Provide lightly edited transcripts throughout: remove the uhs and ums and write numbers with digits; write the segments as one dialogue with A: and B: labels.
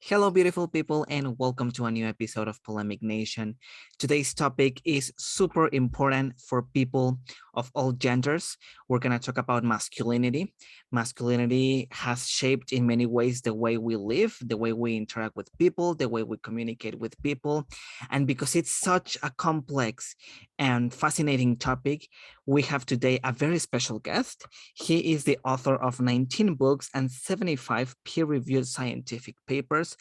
A: Hello, beautiful people, and welcome to a new episode of Polemic Nation. Today's topic is super important for people of all genders. We're going to talk about masculinity. Masculinity has shaped in many ways the way we live, the way we interact with people, the way we communicate with people. And because it's such a complex and fascinating topic, we have today a very special guest. He is the author of 19 books and 75 peer-reviewed scientific papers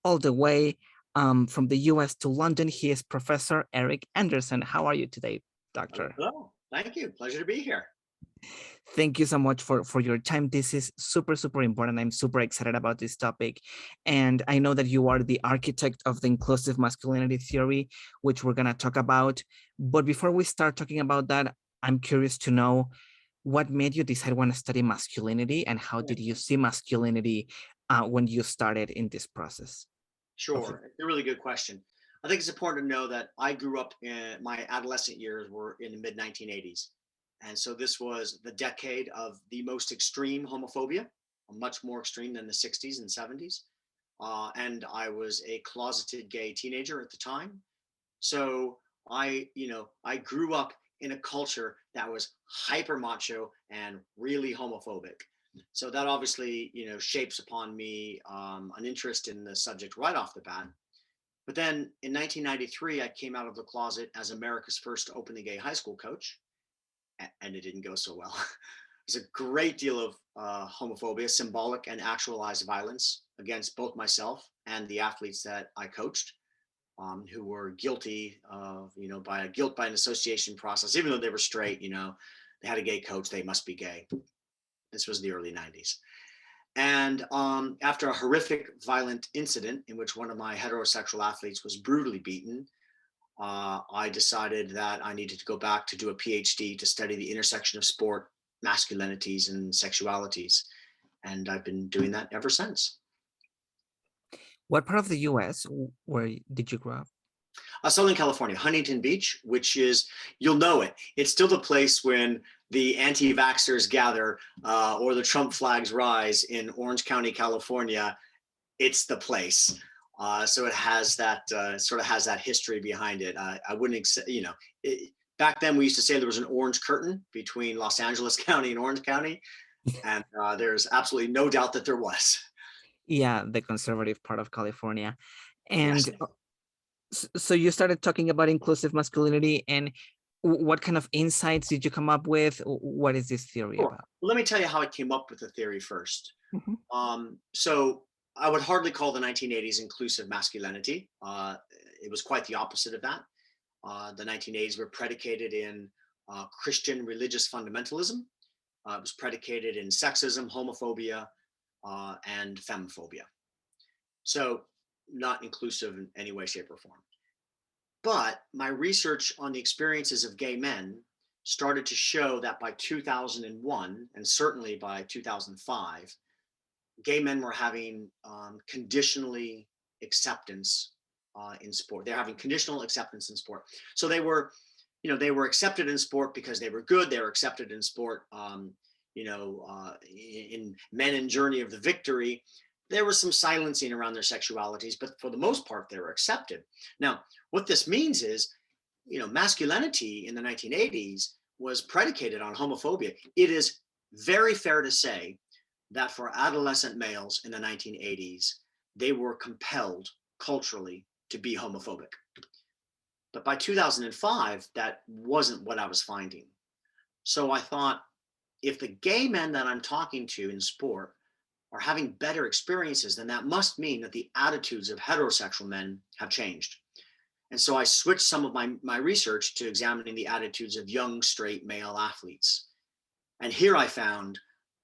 A: all the way from the US to London. He is Professor Eric Anderson. How are you today, Doctor?
B: Hello, thank you. Pleasure to be here.
A: Thank you so much for your time. This is super, super important. I'm super excited about this topic. And I know that you are the architect of the inclusive masculinity theory, which we're going to talk about. But before we start talking about that, I'm curious to know what made you decide want to study masculinity, and how did you see masculinity when you started in this process?
B: Sure, it's a really good question. I think it's important to know that I grew up in my adolescent years were in the mid 1980s. And so this was the decade of the most extreme homophobia, much more extreme than the 60s and 70s. And I was a closeted gay teenager at the time. So I grew up in a culture that was hyper macho and really homophobic. So that obviously, shapes upon me an interest in the subject right off the bat. But then in 1993, I came out of the closet as America's first openly gay high school coach, and it didn't go so well. There's a great deal of homophobia, symbolic and actualized violence against both myself and the athletes that I coached, who were guilty of, by a guilt by an association process. Even though they were straight, they had a gay coach, they must be gay. This was the early 90s. And after a horrific violent incident in which one of my heterosexual athletes was brutally beaten, I decided that I needed to go back to do a PhD to study the intersection of sport, masculinities, and sexualities. And I've been doing that ever since.
A: What part of the US where did you grow up?
B: Southern California, Huntington Beach, which is, you'll know it. It's still the place when the anti-vaxxers gather or the Trump flags rise in Orange County, California. It's the place. So it has that sort of has that history behind it. I wouldn't accept, back then we used to say there was an orange curtain between Los Angeles County and Orange County. And there's absolutely no doubt that there was.
A: Yeah, the conservative part of California. And
B: Yes.
A: so you started talking about inclusive masculinity, and what kind of insights did you come up with? What is this theory
B: Sure.
A: about?
B: Well, let me tell you how I came up with the theory first.
A: Mhm.
B: So I would hardly call the 1980s inclusive masculinity. It was quite the opposite of that. The 1980s were predicated in Christian religious fundamentalism. It was predicated in sexism, homophobia, and femophobia. So not inclusive in any way, shape, or form. But my research on the experiences of gay men started to show that by 2001, and certainly by 2005, gay men were having conditionally acceptance in sport. They're having conditional acceptance in sport. So they were accepted in sport because they were good. They were accepted in sport, in Men and Journey of the Victory. There was some silencing around their sexualities, but for the most part, they were accepted. Now, what this means is, masculinity in the 1980s was predicated on homophobia. It is very fair to say that for adolescent males in the 1980s, they were compelled culturally to be homophobic. But by 2005, that wasn't what I was finding. So I thought, if the gay men that I'm talking to in sport are having better experiences, then that must mean that the attitudes of heterosexual men have changed. And so I switched some of my research to examining the attitudes of young straight male athletes. And here I found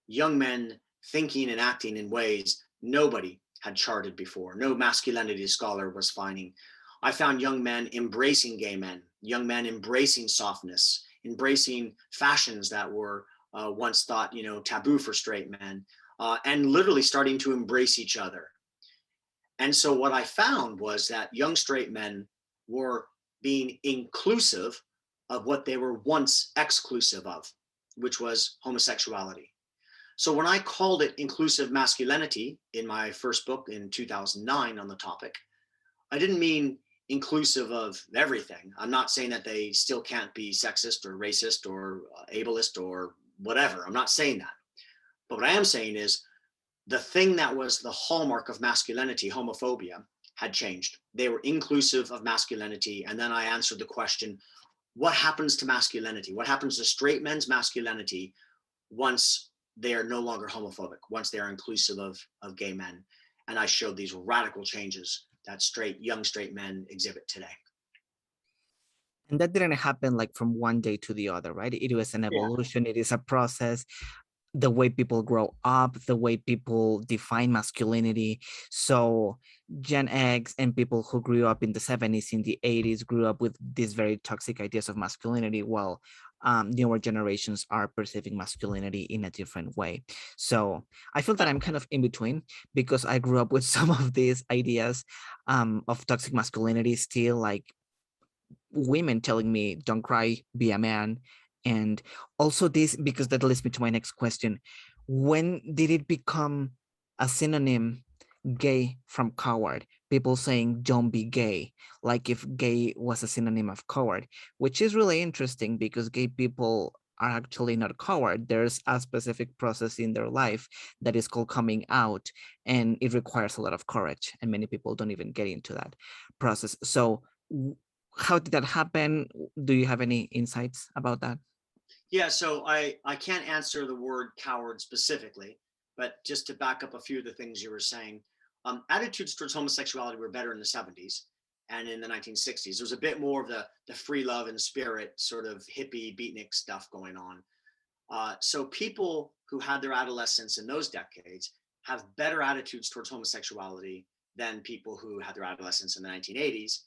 B: young men thinking and acting in ways nobody had charted before. No masculinity scholar was finding. I found young men embracing gay men, young men embracing softness, embracing fashions that were once thought, taboo for straight men, and literally starting to embrace each other. And so what I found was that young straight men were being inclusive of what they were once exclusive of, which was homosexuality. So when I called it Inclusive Masculinity in my first book in 2009 on the topic, I didn't mean inclusive of everything. I'm not saying that they still can't be sexist or racist or ableist or whatever. I'm not saying that. But what I am saying is the thing that was the hallmark of masculinity, homophobia, had changed. They were inclusive of masculinity. And then I answered the question, what happens to masculinity? What happens to straight men's masculinity once they are no longer homophobic, once they are inclusive of gay men? And I showed these radical changes that young straight men exhibit today.
A: And that didn't happen like from one day to the other, right? It was an evolution. Yeah. It is a process. The way people grow up, the way people define masculinity. So Gen X and people who grew up in the 70s, in the 80s, grew up with these very toxic ideas of masculinity, while newer generations are perceiving masculinity in a different way. So I feel that I'm kind of in between, because I grew up with some of these ideas of toxic masculinity still, like women telling me, don't cry, be a man. And also this, because that leads me to my next question. When did it become a synonym, gay from coward? People saying don't be gay, like if gay was a synonym of coward, which is really interesting, because gay people are actually not coward. There's a specific process in their life that is called coming out, and it requires a lot of courage, and many people don't even get into that process. So how did that happen? Do you have any insights about that?
B: Yeah, so I can't answer the word coward specifically, but just to back up a few of the things you were saying, attitudes towards homosexuality were better in the 70s and in the 1960s. There was a bit more of the free love and spirit sort of hippie beatnik stuff going on. So people who had their adolescence in those decades have better attitudes towards homosexuality than people who had their adolescence in the 1980s.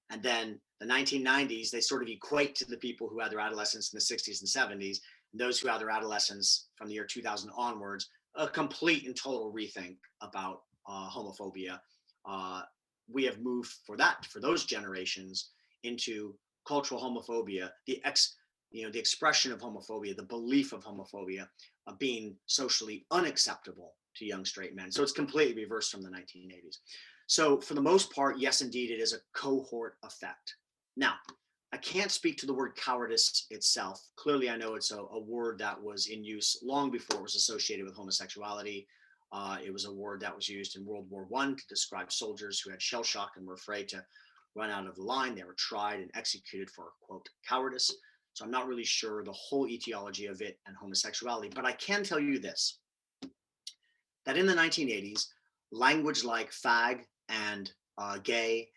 B: And then the 1990s, they sort of equate to the people who had their adolescence in the 60s and 70s. And those who had their adolescence from the year 2000 onwards, a complete and total rethink about homophobia. We have moved for those generations into cultural homophobia, the expression of homophobia, the belief of homophobia being socially unacceptable to young straight men. So it's completely reversed from the 1980s. So for the most part, yes, indeed, it is a cohort effect. Now, I can't speak to the word cowardice itself. Clearly, I know it's a word that was in use long before it was associated with homosexuality. It was a word that was used in World War I to describe soldiers who had shell shock and were afraid to run out of the line. They were tried and executed for, quote, cowardice. So I'm not really sure the whole etiology of it and homosexuality, but I can tell you this, that in the 1980s, language like fag and gay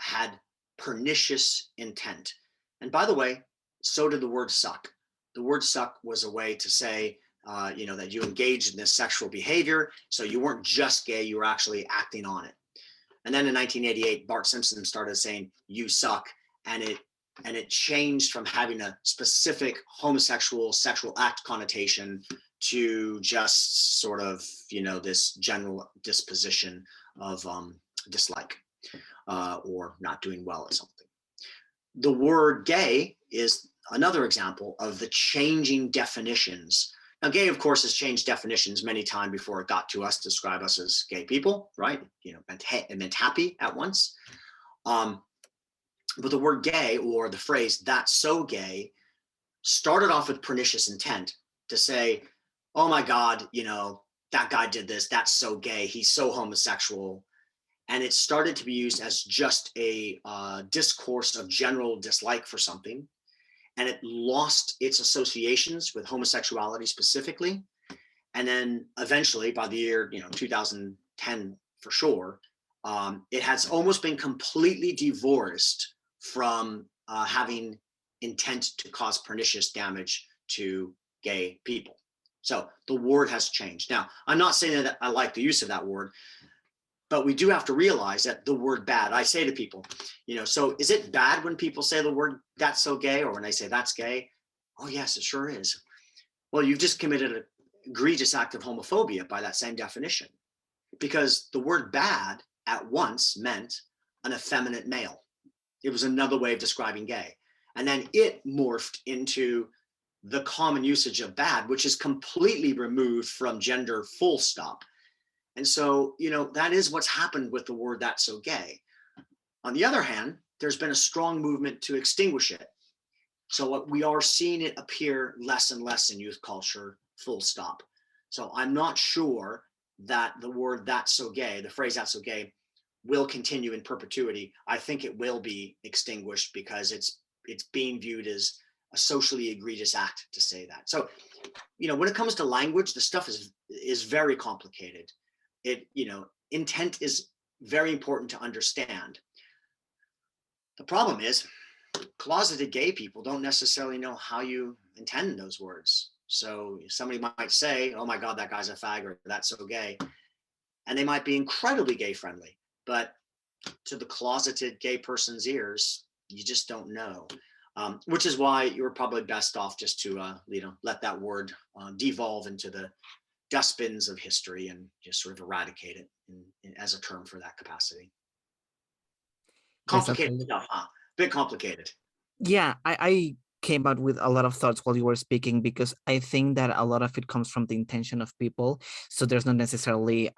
B: had pernicious intent. And by the way, so did the word suck. The word suck was a way to say, that you engaged in this sexual behavior. So you weren't just gay, you were actually acting on it. And then in 1988, Bart Simpson started saying, you suck. And it changed from having a specific homosexual sexual act connotation to just sort of, this general disposition of dislike or not doing well at something. The word gay is another example of the changing definitions. Now, gay, of course, has changed definitions many times before it got to us to describe us as gay people, right? It meant happy at once. But the word gay, or the phrase "that's so gay," started off with pernicious intent to say, oh my God, that guy did this, that's so gay, he's so homosexual. And it started to be used as just a discourse of general dislike for something. And it lost its associations with homosexuality specifically. And then eventually, by the year 2010 for sure, it has almost been completely divorced from having intent to cause pernicious damage to gay people. So the word has changed. Now, I'm not saying that I like the use of that word, but we do have to realize that the word bad, I say to people, so is it bad when people say the word "that's so gay," or when they say "that's gay"? Oh, yes, it sure is. Well, you've just committed an egregious act of homophobia by that same definition, because the word bad at once meant an effeminate male. It was another way of describing gay. And then it morphed into the common usage of bad, which is completely removed from gender full stop. And so, that is what's happened with the word "that's so gay." On the other hand, there's been a strong movement to extinguish it. So what we are seeing it appear less and less in youth culture, full stop. So I'm not sure that the word "that's so gay," the phrase "that's so gay," will continue in perpetuity. I think it will be extinguished because it's being viewed as a socially egregious act to say that. So, when it comes to language, the stuff is very complicated. Intent is very important to understand. The problem is closeted gay people don't necessarily know how you intend those words. So somebody might say, "Oh my God, that guy's a fag," or "that's so gay." And they might be incredibly gay friendly, but to the closeted gay person's ears, you just don't know. Which is why you're probably best off just to, let that word devolve into the dustbins of history and just sort of eradicate it as a term for that capacity.
A: Yes,
B: Complicated
A: absolutely.
B: stuff, huh? Bit complicated.
A: Yeah, I came out with a lot of thoughts while you were speaking because I think that a lot of it comes from the intention of people. So there's not necessarily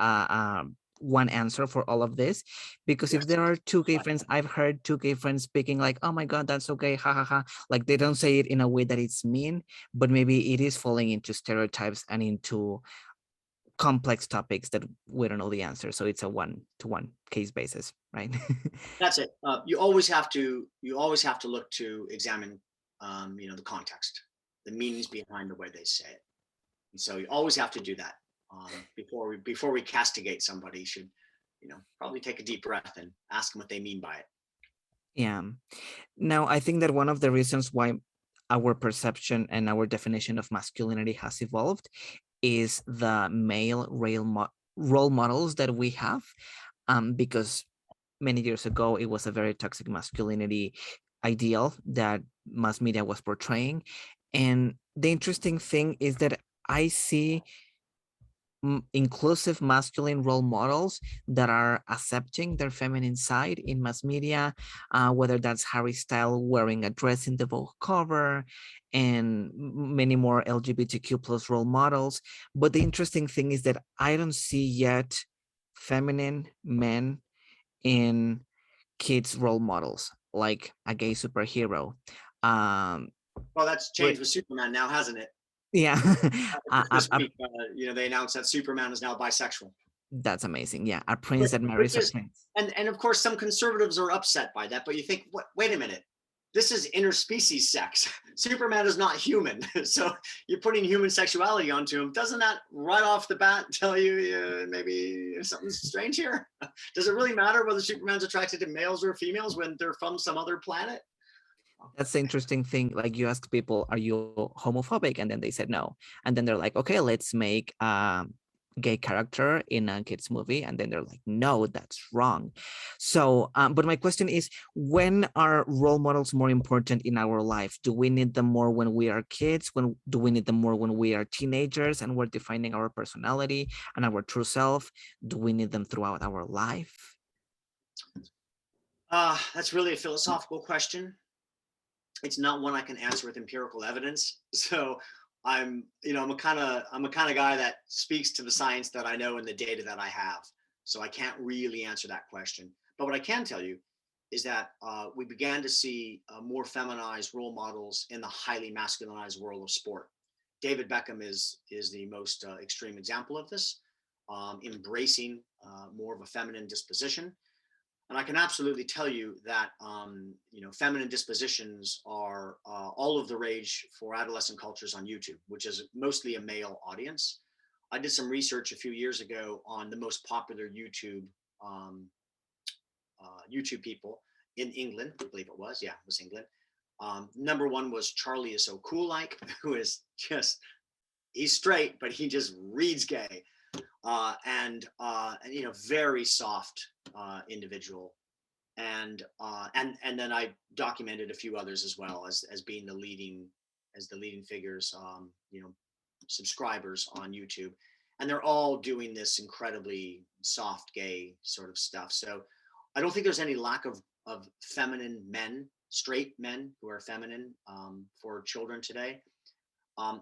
A: one answer for all of this. Because if
B: Yes.
A: there are two gay friends, I've heard two gay friends speaking like, "Oh my God, that's okay, ha ha ha." Like they don't say it in a way that it's mean, but maybe it is falling into stereotypes and into complex topics that we don't know the answer. So it's a one-to-one case basis, right?
B: That's it. You always have to look to examine, the context, the meanings behind the way they say it. And so you always have to do that before we castigate somebody. You should, probably take a deep breath and ask them what they mean by it.
A: Yeah. Now, I think that one of the reasons why our perception and our definition of masculinity has evolved is the male role models that we have, because many years ago it was a very toxic masculinity ideal that mass media was portraying. And the interesting thing is that I see inclusive masculine role models that are accepting their feminine side in mass media, whether that's Harry Styles wearing a dress in the Vogue cover and many more LGBTQ plus role models. But the interesting thing is that I don't see yet feminine men in kids role models like a gay superhero. Um,
B: Well, that's
A: but
B: changed with Superman now, hasn't it?
A: yeah,
B: Just this week, they announced that Superman is now bisexual.
A: that's amazing. Yeah, a prince
B: Which,
A: that
B: which
A: marries a
B: is,
A: prince.
B: and of course, some conservatives are upset by that. But you think, wait a minute, this is interspecies sex. Superman is not human, so you're putting human sexuality onto him. Doesn't that right off the bat tell you maybe something's strange here? Does it really matter whether Superman's attracted to males or females when they're from some other planet?
A: That's the interesting thing. Like you ask people, are you homophobic? And then they said no. And then they're like, okay, let's make a gay character in a kids movie. And then they're like, no, that's wrong. So, but my question is, when are role models more important in our life? Do we need them more when we are kids? When do we need them more when we are teenagers and we're defining our personality and our true self? Do we need them throughout our life?
B: That's really a philosophical question. It's not one I can answer with empirical evidence. So I'm a kind of guy that speaks to the science that I know and the data that I have. So I can't really answer that question. But what I can tell you is that we began to see more feminized role models in the highly masculinized world of sport. David Beckham is the most extreme example of this, embracing more of a feminine disposition. And I can absolutely tell you that feminine dispositions are all of the rage for adolescent cultures on YouTube, which is mostly a male audience. I did some research a few years ago on the most popular um, YouTube people in England. I believe it was, yeah, it was England. Number one was Charlie is so cool, like, who is just, he's straight, but he just reads gay. And very soft individual. And then I documented a few others as well as being the leading figures, subscribers on YouTube, and they're all doing this incredibly soft gay sort of stuff. So I don't think there's any lack of feminine men, straight men who are feminine for children today.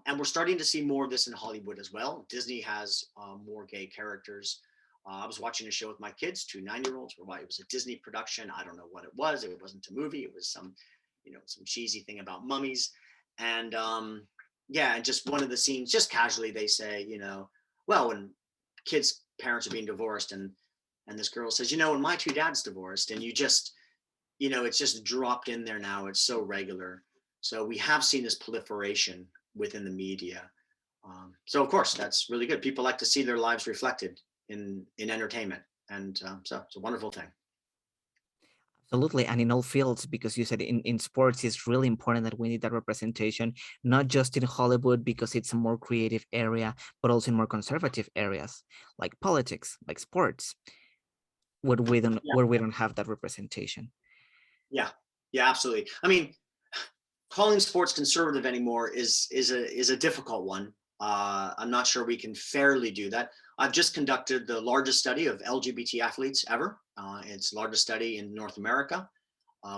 B: And we're starting to see more of this in Hollywood as well. Disney has more gay characters. I was watching a show with my kids, two 9-year-olds. It was a Disney production. I don't know what it was. It wasn't a movie. It was some, some cheesy thing about mummies. And yeah, and just one of the scenes, just casually, they say, well, when kids' parents are being divorced, and this girl says, when my two dads divorced, and you just, it's just dropped in there now. It's so regular. So we have seen this proliferation within the media. So of course, that's really good. People like to see their lives reflected in entertainment. And so it's a wonderful thing.
A: Absolutely. And in all fields, because you said in sports, it's really important that we need that representation, not just in Hollywood, because it's a more creative area, but also in more conservative areas like politics, like sports, where we don't have that representation.
B: Yeah, absolutely. I mean, calling sports conservative anymore is a difficult one. I'm not sure we can fairly do that. I've just conducted the largest study of LGBT athletes ever. It's the largest study in North America.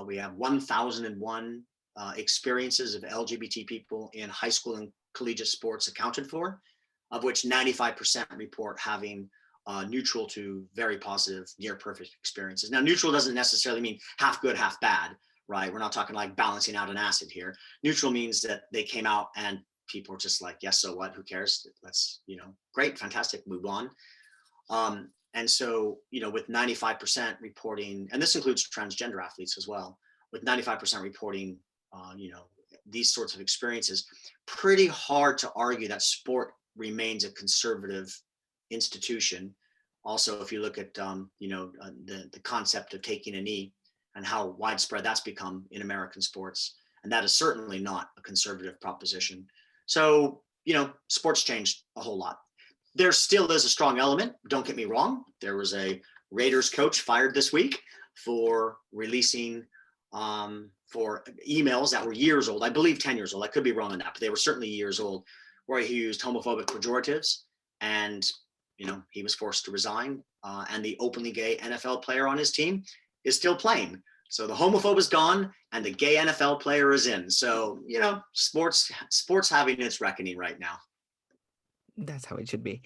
B: We have 1,001 experiences of LGBT people in high school and collegiate sports accounted for, of which 95% report having neutral to very positive, near perfect experiences. Now, neutral doesn't necessarily mean half good, half bad, right? We're not talking like balancing out an acid here. Neutral means that they came out and people are just like, yes, so what? Who cares? Let's, great, fantastic, move on. And so, with 95% reporting, and this includes transgender athletes as well, with 95% reporting, these sorts of experiences, pretty hard to argue that sport remains a conservative institution. Also, if you look at, the concept of taking a knee and how widespread that's become in American sports, and that is certainly not a conservative proposition. So, sports changed a whole lot. There still is a strong element. Don't get me wrong. There was a Raiders coach fired this week for releasing for emails that were years old. I believe 10 years old. I could be wrong on that, but they were certainly years old, where he used homophobic pejoratives, and he was forced to resign. And the openly gay NFL player on his team is still playing. So the homophobe is gone and the gay NFL player is in. So, sports having its reckoning right now.
A: That's how it should be.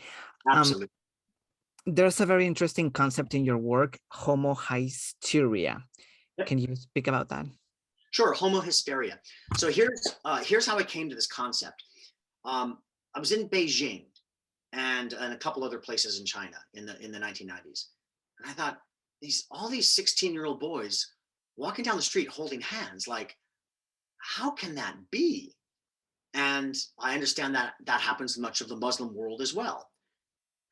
B: Absolutely.
A: There's a very interesting concept in your work, homohysteria.
B: Yep.
A: Can you speak about that?
B: Sure, homohysteria. So here's how I came to this concept. I was in Beijing and a couple other places in China in the 1990s. And I thought, all these 16-year-old boys walking down the street holding hands, like, how can that be? And I understand that happens in much of the Muslim world as well.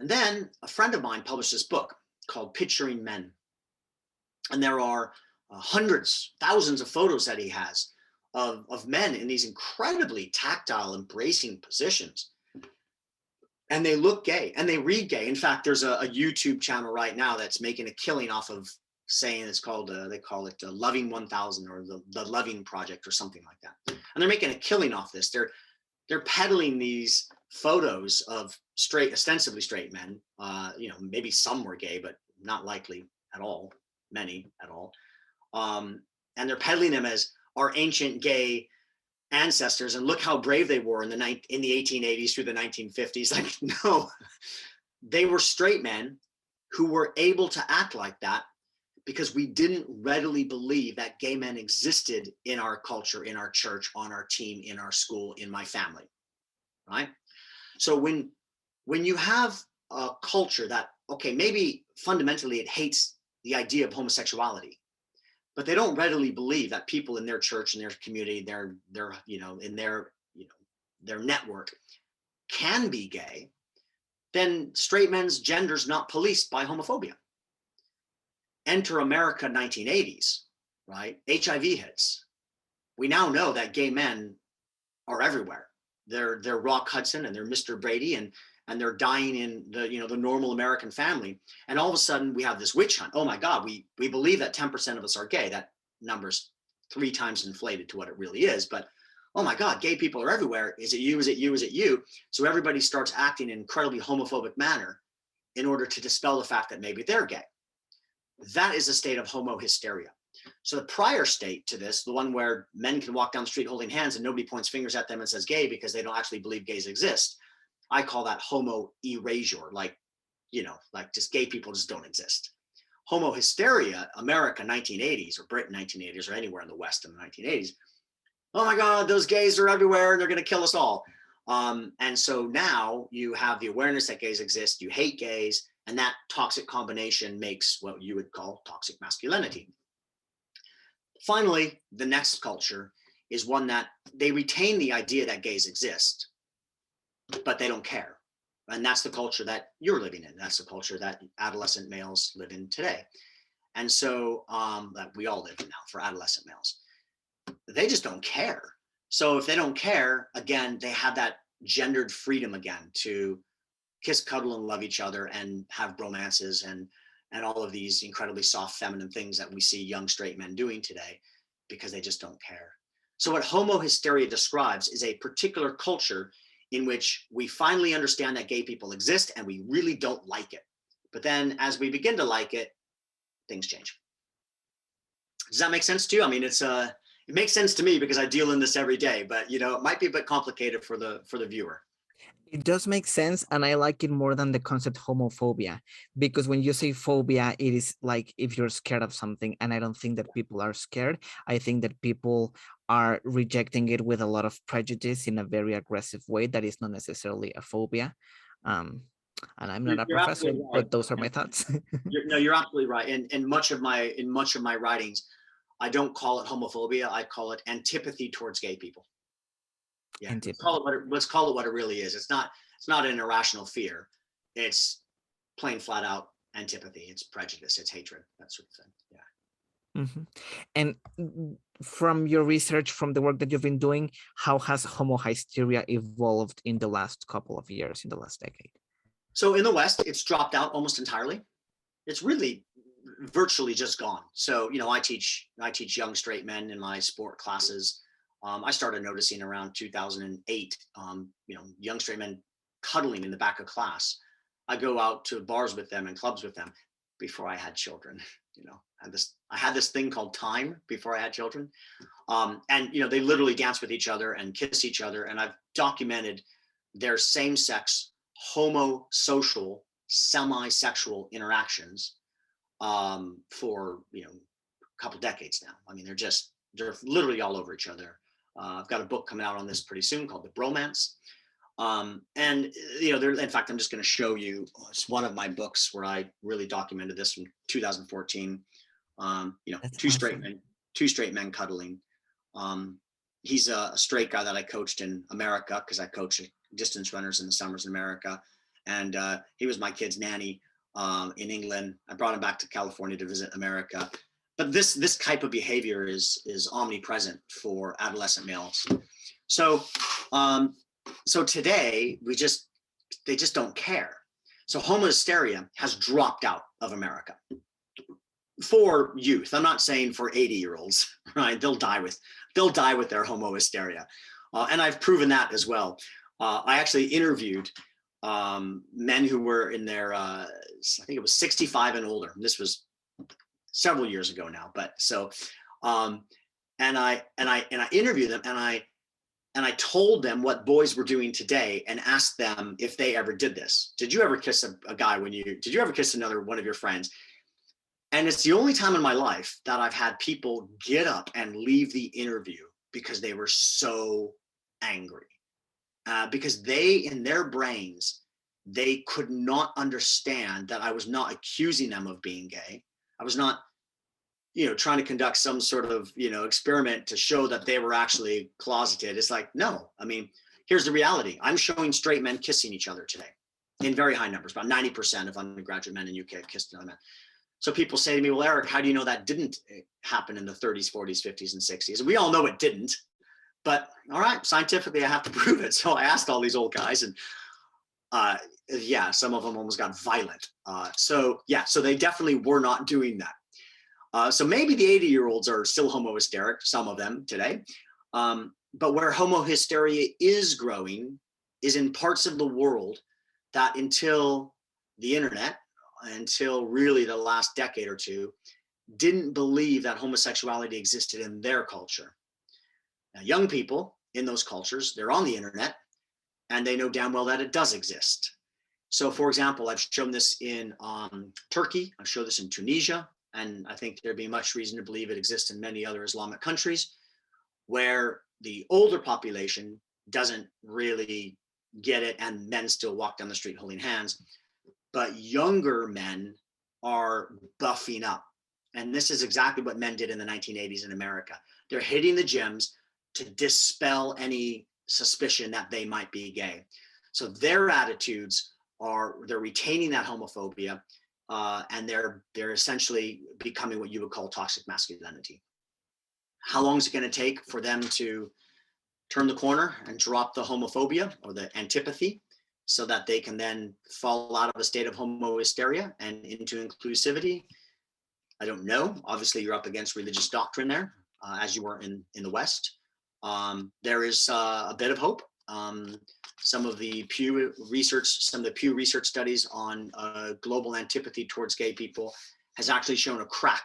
B: And then a friend of mine published this book called Picturing Men. And there are hundreds, thousands of photos that he has of men in these incredibly tactile, embracing positions. And they look gay and they read gay. In fact, there's a YouTube channel right now that's making a killing off of saying it's called, they call it Loving 1000 or the Loving Project or something like that. And they're making a killing off this. They're peddling these photos of ostensibly straight men. Maybe some were gay, but not likely at all, many at all. And they're peddling them as our ancient gay ancestors, and look how brave they were in the 1880s through the 1950s. Like, no, they were straight men who were able to act like that because we didn't readily believe that gay men existed in our culture, in our church, on our team, in our school, in my family, right? So when you have a culture that, okay, maybe fundamentally it hates the idea of homosexuality, but they don't readily believe that people in their church, in their community, in their network can be gay, then straight men's gender's not policed by homophobia. Enter America 1980s, right? HIV hits. We now know that gay men are everywhere. They're Rock Hudson and they're Mr. Brady, and they're dying in the normal American family. And all of a sudden we have this witch hunt. Oh my God, we believe that 10% of us are gay. That number's 3 times inflated to what it really is. But oh my God, gay people are everywhere. Is it you? Is it you? Is it you? So everybody starts acting in an incredibly homophobic manner in order to dispel the fact that maybe they're gay. That is a state of homohysteria. So the prior state to this, the one where men can walk down the street holding hands and nobody points fingers at them and says gay because they don't actually believe gays exist, I call that homo erasure, like, like just gay people just don't exist. Homo hysteria, America 1980s, or Britain 1980s, or anywhere in the West in the 1980s, oh my God, those gays are everywhere and they're going to kill us all. And so now you have the awareness that gays exist, you hate gays, and that toxic combination makes what you would call toxic masculinity. Finally, the next culture is one that they retain the idea that gays exist, but they don't care. And that's the culture that you're living in. That's the culture that adolescent males live in today. And so that we all live in now for adolescent males. They just don't care. So if they don't care, again, they have that gendered freedom again to kiss, cuddle, and love each other and have romances and all of these incredibly soft feminine things that we see young straight men doing today because they just don't care. So what homo hysteria describes is a particular culture in which we finally understand that gay people exist and we really don't like it. But then as we begin to like it, things change. Does that make sense to you? I mean, it makes sense to me because I deal in this every day, but it might be a bit complicated for the viewer.
A: It does make sense, and I like it more than the concept homophobia, because when you say phobia, it is like if you're scared of something, and I don't think that people are scared. I think that people are rejecting it with a lot of prejudice in a very aggressive way that is not necessarily a phobia. And I'm not a professor, right, but those are my thoughts.
B: You're absolutely right. In much of my writings, I don't call it homophobia. I call it antipathy towards gay people. Yeah, let's call it what it really is. It's not an irrational fear. It's plain flat out antipathy. It's prejudice. It's hatred. That sort of thing. Yeah.
A: Mm-hmm. And from your research, from the work that you've been doing, how has homo hysteria evolved in the last couple of years, in the last decade?
B: So in the West, it's dropped out almost entirely. It's really virtually just gone. So, I teach young straight men in my sport classes. I started noticing around 2008, young straight men cuddling in the back of class. I go out to bars with them and clubs with them before I had children. I had this thing called time before I had children. And they literally dance with each other and kiss each other. And I've documented their same-sex, homosocial, semi-sexual interactions for a couple decades now. I mean, they're literally all over each other. I've got a book coming out on this pretty soon called The Bromance. And in fact, I'm just going to show you. It's one of my books where I really documented this from 2014. Two straight men cuddling. He's a straight guy that I coached in America because I coach distance runners in the summers in America, and he was my kid's nanny in England. I brought him back to California to visit America. But this type of behavior is omnipresent for adolescent males. So today they just don't care. So homo hysteria has dropped out of America for youth. I'm not saying for 80-year-olds, right? They'll die with their homo hysteria, and I've proven that as well. I actually interviewed men who were in their I think it was 65 and older. And this was several years ago now, but so and I interviewed them and I told them what boys were doing today and asked them if they ever did this. Did you ever kiss a guy did you ever kiss another one of your friends? And it's the only time in my life that I've had people get up and leave the interview because they were so angry. Because in their brains, they could not understand that I was not accusing them of being gay. I was not, trying to conduct some sort of, experiment to show that they were actually closeted. It's like, no, I mean, here's the reality. I'm showing straight men kissing each other today in very high numbers. About 90% of undergraduate men in UK kissed another man. So people say to me, well, Eric, how do you know that didn't happen in the 30s, 40s, 50s, and 60s? And we all know it didn't. But all right, scientifically, I have to prove it. So I asked all these old guys, and some of them almost got violent. So they definitely were not doing that. So maybe the 80-year-olds are still homo hysteric, some of them today. But where homo hysteria is growing is in parts of the world that until the internet, until really the last decade or two, didn't believe that homosexuality existed in their culture. Now, young people in those cultures, they're on the internet and they know damn well that it does exist. So, for example, I've shown this in Turkey, I've shown this in Tunisia, and I think there'd be much reason to believe it exists in many other Islamic countries where the older population doesn't really get it, and men still walk down the street holding hands. But younger men are buffing up. And this is exactly what men did in the 1980s in America. They're hitting the gyms to dispel any suspicion that they might be gay. So their attitudes are, they're retaining that homophobia, and they're essentially becoming what you would call toxic masculinity. How long is it going to take for them to turn the corner and drop the homophobia or the antipathy so that they can then fall out of a state of homohysteria and into inclusivity? I don't know. Obviously, you're up against religious doctrine there, as you were in the West. There is a bit of hope. Some of the Pew Research studies on global antipathy towards gay people has actually shown a crack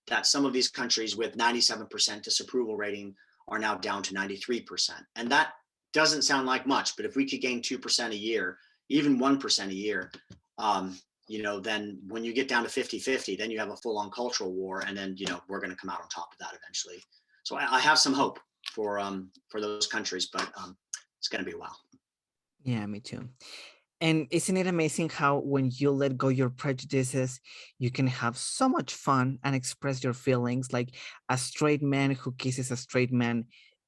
B: that some of these countries with 97% disapproval rating are now down to 93%. And that doesn't sound like much, but if we could gain 2% a year, even 1% a year, then when you get down to 50-50, then you have a full-on cultural war, and then, we're going to come out on top of that eventually. So I have some hope for those countries, but it's going to be a while.
A: Yeah, me too. And isn't it amazing how when you let go your prejudices, you can have so much fun and express your feelings? Like a straight man who kisses a straight man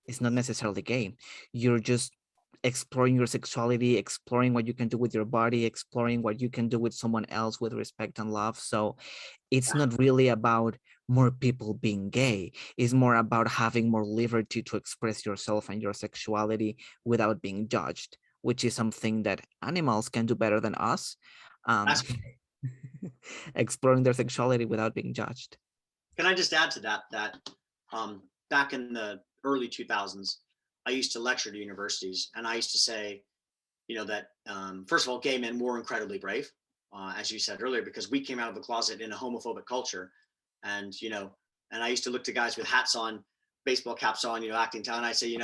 A: is not necessarily gay. You're just exploring your sexuality, exploring what you can do with your body, exploring what you can do with someone else with respect and love. So it's not really about more people being gay. It's more about having more liberty to express yourself and your sexuality without being judged, which is something that animals can do better than us. Exploring their sexuality without being judged.
B: Can I just add to that back in the early 2000s, I used to lecture to universities, and I used to say, that first of all, gay men were incredibly brave, as you said earlier, because we came out of the closet in a homophobic culture. And, and I used to look to guys with hats on, baseball caps on, acting town. And I say,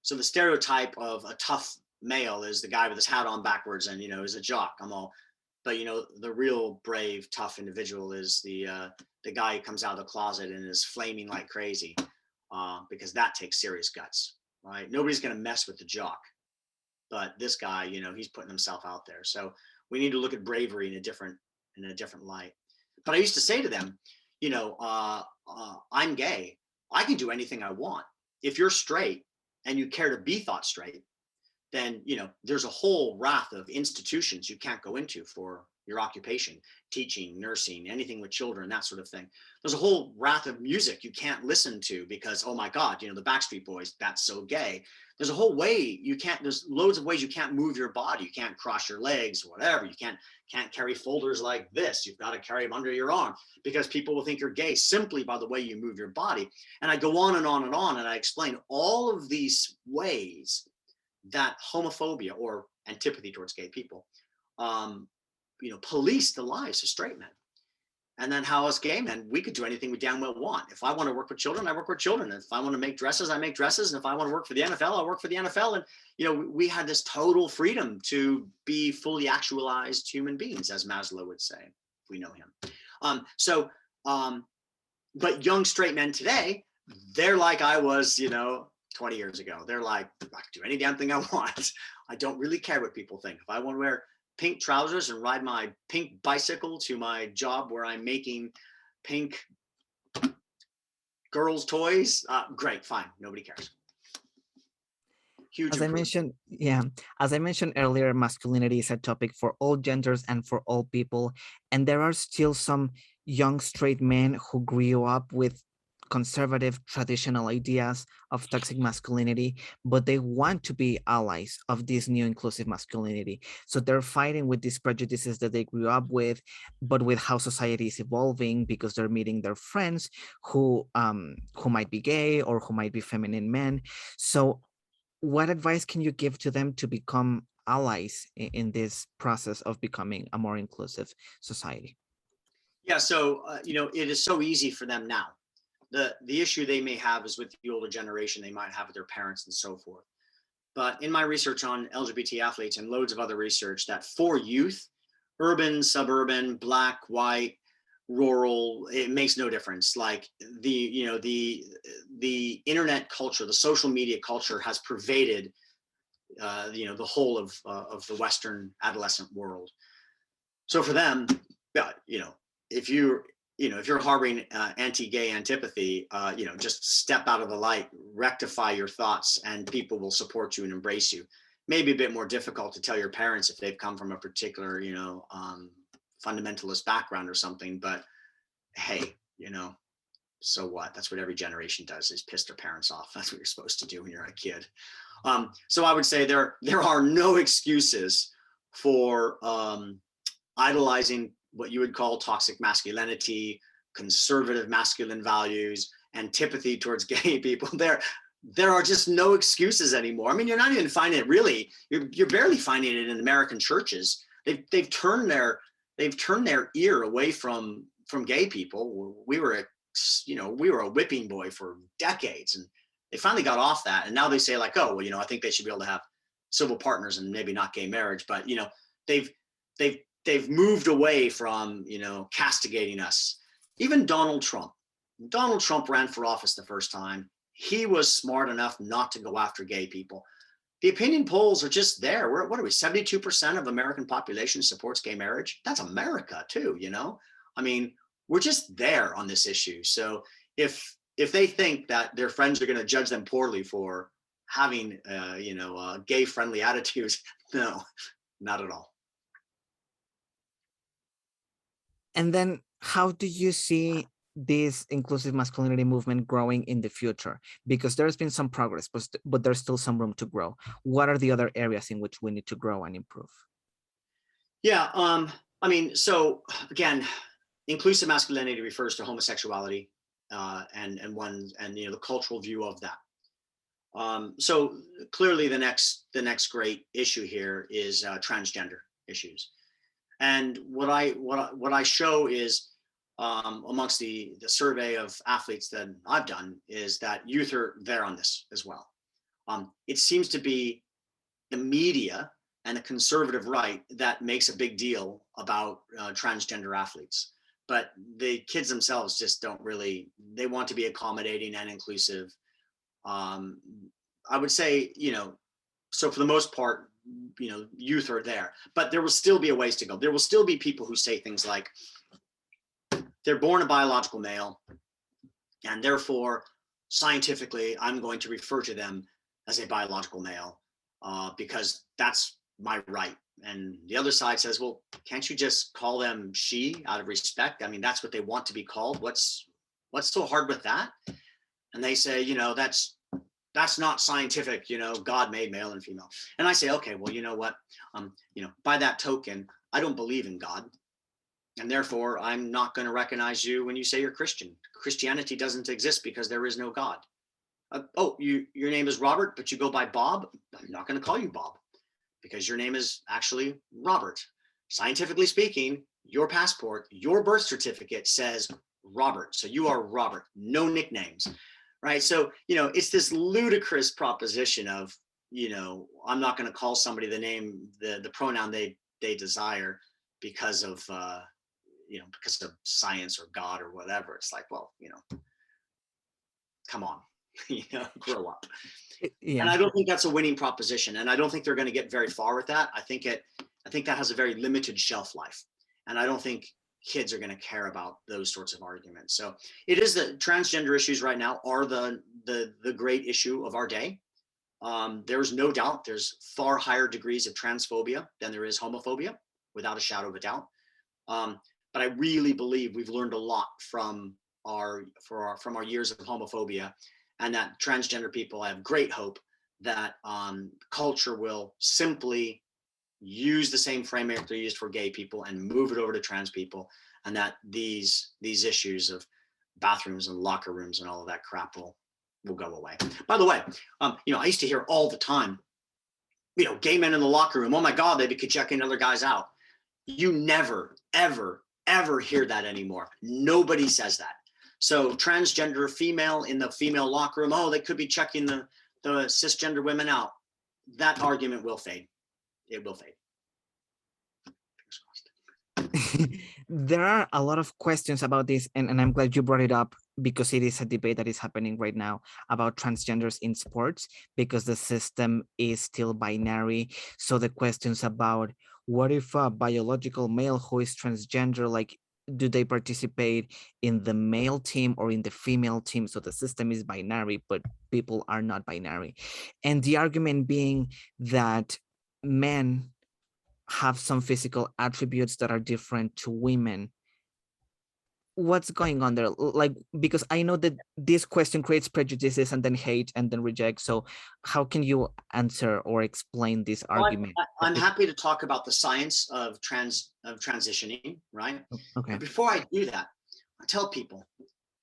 B: so the stereotype of a tough male is the guy with his hat on backwards and, is a jock. But the real brave, tough individual is the guy who comes out of the closet and is flaming like crazy, because that takes serious guts, right? Nobody's going to mess with the jock, but this guy, he's putting himself out there. So we need to look at bravery in a different light. But I used to say to them, I'm gay. I can do anything I want. If you're straight and you care to be thought straight, then, there's a whole raft of institutions you can't go into for your occupation, teaching, nursing, anything with children, that sort of thing. There's a whole raft of music you can't listen to because, oh my God, the Backstreet Boys, that's so gay. There's a whole way there's loads of ways you can't move your body. You can't cross your legs or whatever. You can't carry folders like this. You've got to carry them under your arm because people will think you're gay simply by the way you move your body. And I go on and on and on, and I explain all of these ways that homophobia or antipathy towards gay people, police the lives of straight men. And then how as gay men, we could do anything we damn well want. If I want to work with children, I work with children. If I want to make dresses, I make dresses. And if I want to work for the NFL, I work for the NFL. And, we had this total freedom to be fully actualized human beings, as Maslow would say, if we know him. But young straight men today, they're like I was, 20 years ago. They're like, I can do any damn thing I want. I don't really care what people think. If I want to wear pink trousers and ride my pink bicycle to my job where I'm making pink girls' toys, great, fine. Nobody cares. Huge
A: As I mentioned earlier, masculinity is a topic for all genders and for all people. And there are still some young straight men who grew up with conservative traditional ideas of toxic masculinity, but they want to be allies of this new inclusive masculinity. So they're fighting with these prejudices that they grew up with, but with how society is evolving, because they're meeting their friends who might be gay or who might be feminine men. So what advice can you give to them to become allies in this process of becoming a more inclusive society?
B: Yeah, so it is so easy for them now. The issue they may have is with the older generation, they might have with their parents and so forth. But in my research on LGBT athletes and loads of other research, that for youth, urban, suburban, black, white, rural, it makes no difference. Like the internet culture, the social media culture has pervaded the whole of the Western adolescent world. So for them, if you're harboring anti-gay antipathy, just step out of the light, rectify your thoughts, and people will support you and embrace you. Maybe a bit more difficult to tell your parents if they've come from a particular, fundamentalist background or something. But hey, so what? That's what every generation does, is piss their parents off. That's what you're supposed to do when you're a kid. So I would say there are no excuses for idolizing what you would call toxic masculinity, conservative masculine values, antipathy towards gay people. There are just no excuses anymore. I mean, you're not even finding it really. You're barely finding it in American churches. They've turned their ear away from gay people. We were a whipping boy for decades, and they finally got off that. And now they say like, oh, well, I think they should be able to have civil partners and maybe not gay marriage. But they've moved away from castigating us. Even Donald Trump ran for office the first time. He was smart enough not to go after gay people. The opinion polls are just there. What are we? 72% of the American population supports gay marriage. That's America too, I mean, we're just there on this issue. So if they think that their friends are going to judge them poorly for having gay friendly attitudes, no, not at all.
A: And then how do you see this inclusive masculinity movement growing in the future? Because there's been some progress, but there's still some room to grow. What are the other areas in which we need to grow and improve?
B: Yeah, so again, inclusive masculinity refers to homosexuality and the cultural view of that. So clearly the next great issue here is transgender issues. And what I show is amongst the survey of athletes that I've done is that youth are there on this as well. It seems to be the media and the conservative right that makes a big deal about transgender athletes, but the kids themselves just don't really. They want to be accommodating and inclusive. I would say, so for the most part, youth are there, but there will still be a ways to go. There will still be people who say things like they're born a biological male, and therefore scientifically I'm going to refer to them as a biological male because that's my right. And the other side says, well, can't you just call them she out of respect? I mean, that's what they want to be called. What's so hard with that? And they say, that's not scientific, God made male and female. And I say, okay, well, you know what? By that token, I don't believe in God. And therefore, I'm not going to recognize you when you say you're Christian. Christianity doesn't exist because there is no God. Your name is Robert, but you go by Bob. I'm not going to call you Bob because your name is actually Robert. Scientifically speaking, your passport, your birth certificate says Robert. So you are Robert, no nicknames. Right. So, it's this ludicrous proposition of, I'm not going to call somebody the name, the pronoun they desire because of science or God or whatever. It's like, well, come on, grow up. Yeah. And I don't think that's a winning proposition. And I don't think they're going to get very far with that. I think that has a very limited shelf life. And I don't think kids are going to care about those sorts of arguments. So it is the transgender issues right now are the great issue of our day. There's no doubt there's far higher degrees of transphobia than there is homophobia, without a shadow of a doubt. But I really believe we've learned a lot from our years of homophobia, and that transgender people, I have great hope that culture will simply use the same framework they used for gay people and move it over to trans people, and that these issues of bathrooms and locker rooms and all of that crap will go away. By the way, I used to hear all the time, gay men in the locker room, oh my God, they'd be checking other guys out. You never, ever, ever hear that anymore. Nobody says that. So transgender female in the female locker room, oh, they could be checking the cisgender women out. That argument will fade. It will fade.
A: There are a lot of questions about this, and I'm glad you brought it up because it is a debate that is happening right now about transgenders in sports because the system is still binary. So the questions about what if a biological male who is transgender, like, do they participate in the male team or in the female team? So the system is binary, but people are not binary. And the argument being that men have some physical attributes that are different to women. What's going on there? Like, because I know that this question creates prejudices and then hate and then reject. So how can you answer or explain this argument?
B: I'm happy to talk about the science of transitioning, right?
A: Okay.
B: But before I do that, I tell people,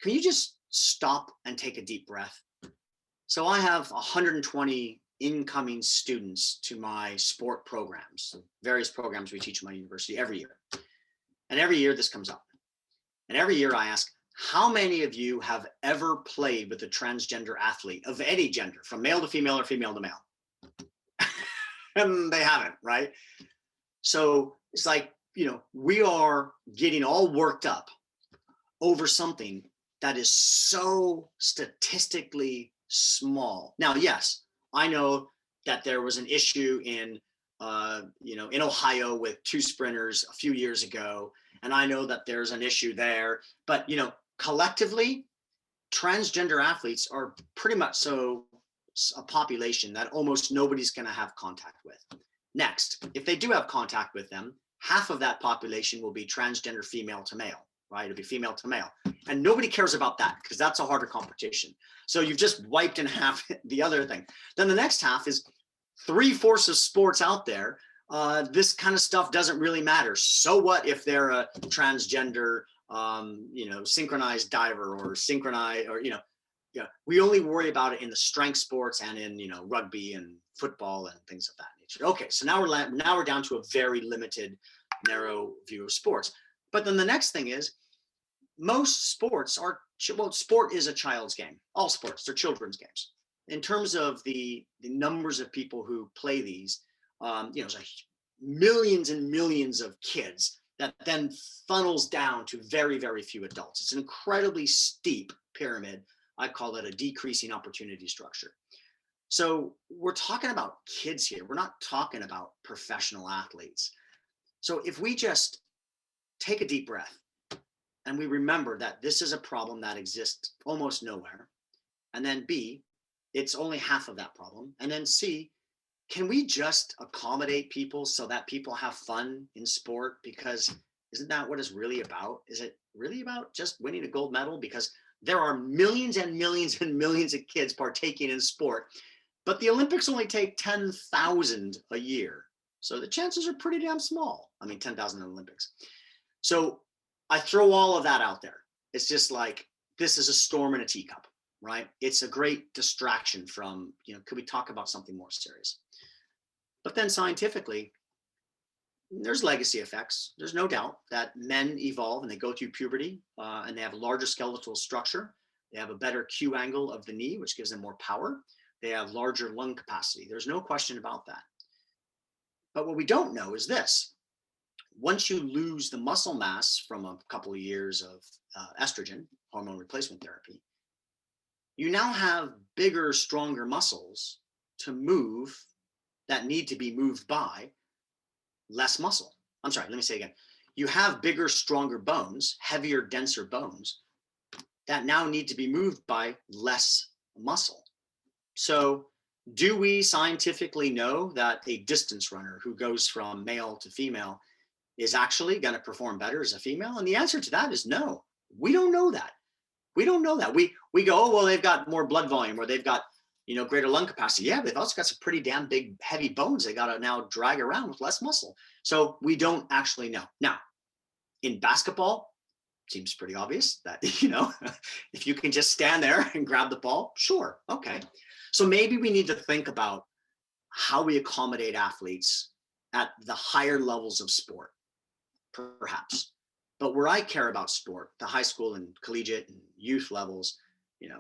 B: can you just stop and take a deep breath? So I have 120 incoming students to my sport programs, various programs we teach at my university every year. And every year this comes up. And every year I ask, how many of you have ever played with a transgender athlete of any gender, from male to female or female to male? And they haven't, right? So it's like, we are getting all worked up over something that is so statistically small. Now, yes, I know that there was an issue in Ohio with 2 sprinters a few years ago, and I know that there's an issue there. But collectively, transgender athletes are pretty much so a population that almost nobody's going to have contact with. Next, if they do have contact with them, half of that population will be transgender female to male, right? It'll be female to male. And nobody cares about that because that's a harder competition. So you've just wiped in half the other thing. Then the next half is 3/4 of sports out there. This kind of stuff doesn't really matter. So what if they're a transgender, synchronized diver or synchronized, or, we only worry about it in the strength sports and in, rugby and football and things of that nature. Okay, so now we're down to a very limited, narrow view of sports. But then the next thing is, most sports are, sport is a child's game. All sports, they're children's games. In terms of the numbers of people who play these, it's like millions and millions of kids that then funnels down to very, very few adults. It's an incredibly steep pyramid. I call it a decreasing opportunity structure. So we're talking about kids here. We're not talking about professional athletes. So if we just take a deep breath and we remember that this is a problem that exists almost nowhere, and then B, it's only half of that problem, and then C, can we just accommodate people so that people have fun in sport? Because isn't that what it's really about? Is it really about just winning a gold medal? Because there are millions and millions and millions of kids partaking in sport, but the Olympics only take 10,000 a year. So the chances are pretty damn small. 10,000 in the Olympics. So I throw all of that out there. It's just like, this is a storm in a teacup, right? It's a great distraction from, could we talk about something more serious? But then scientifically, there's legacy effects. There's no doubt that men evolve and they go through puberty and they have a larger skeletal structure. They have a better Q angle of the knee, which gives them more power. They have larger lung capacity. There's no question about that. But what we don't know is this. Once you lose the muscle mass from a couple of years of estrogen, hormone replacement therapy, you now have bigger, stronger muscles to move that need to be moved by less muscle. I'm sorry, let me say again. You have bigger, stronger bones, heavier, denser bones that now need to be moved by less muscle. So do we scientifically know that a distance runner who goes from male to female is actually going to perform better as a female? And the answer to that is no. We don't know that. We don't know that. We go, oh, well, they've got more blood volume or they've got, greater lung capacity. Yeah, they've also got some pretty damn big, heavy bones they got to now drag around with less muscle. So we don't actually know. Now, in basketball, it seems pretty obvious that, if you can just stand there and grab the ball, sure, okay. So maybe we need to think about how we accommodate athletes at the higher levels of sport, perhaps. But where I care about sport, the high school and collegiate and youth levels,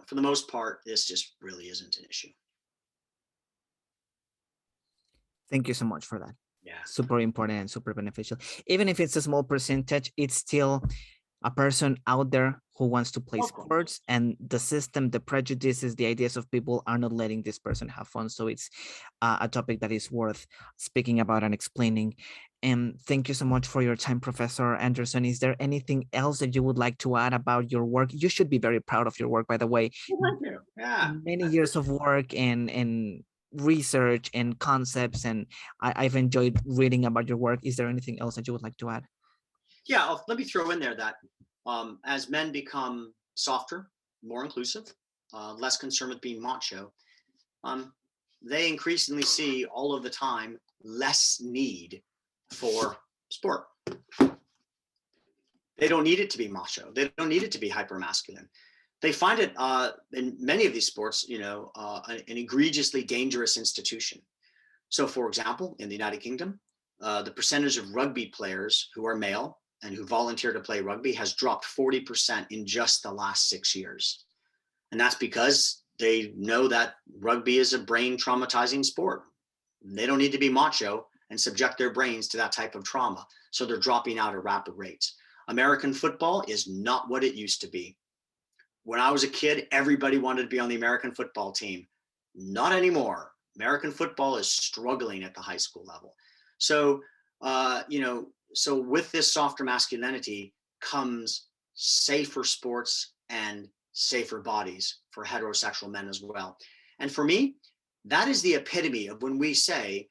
B: for the most part, this just really isn't an issue.
A: Thank you so much for that.
B: Yeah.
A: Super important and super beneficial. Even if it's a small percentage, it's still a person out there who wants to play sports, and the system, the prejudices, the ideas of people are not letting this person have fun. So it's a topic that is worth speaking about and explaining. And thank you so much for your time, Professor Anderson. Is there anything else that you would like to add about your work? You should be very proud of your work, by the way.
B: Thank you. Yeah.
A: Many years of work and research and concepts, and I've enjoyed reading about your work. Is there anything else that you would like to add?
B: Yeah, let me throw in there that as men become softer, more inclusive, less concerned with being macho, they increasingly see all of the time less need for sport. They don't need it to be macho. They don't need it to be hyper masculine. They find it in many of these sports, an egregiously dangerous institution. So, for example, in the United Kingdom, the percentage of rugby players who are male and who volunteer to play rugby has dropped 40% in just the last 6 years. And that's because they know that rugby is a brain traumatizing sport. They don't need to be macho and subject their brains to that type of trauma. So they're dropping out at rapid rates. American football is not what it used to be. When I was a kid, everybody wanted to be on the American football team. Not anymore. American football is struggling at the high school level. So, so with this softer masculinity comes safer sports and safer bodies for heterosexual men as well. And for me, that is the epitome of when we say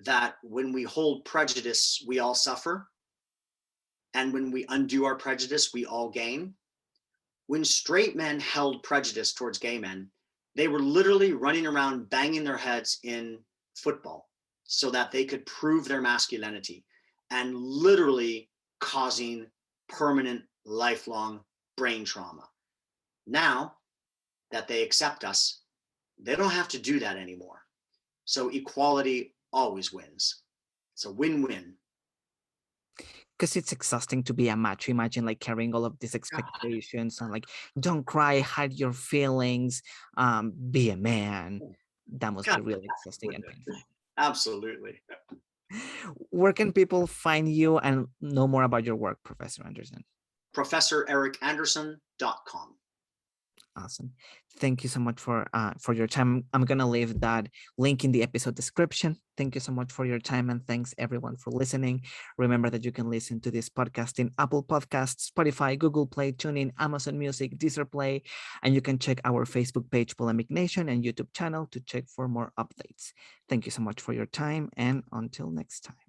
B: that when we hold prejudice, we all suffer. And when we undo our prejudice, we all gain. When straight men held prejudice towards gay men, they were literally running around banging their heads in football so that they could prove their masculinity, and literally causing permanent, lifelong brain trauma. Now that they accept us, they don't have to do that anymore. So equality always wins. It's a win-win.
A: Because it's exhausting to be a macho. Imagine like carrying all of these expectations and like, don't cry, hide your feelings, be a man. That must be really exhausting and painful.
B: Absolutely.
A: Where can people find you and know more about your work, Professor Anderson?
B: ProfessorEricAnderson.com.
A: Awesome. Thank you so much for your time. I'm going to leave that link in the episode description. Thank you so much for your time, and thanks everyone for listening. Remember that you can listen to this podcast in Apple Podcasts, Spotify, Google Play, TuneIn, Amazon Music, Deezer Play, and you can check our Facebook page, Polemic Nation, and YouTube channel to check for more updates. Thank you so much for your time, and until next time.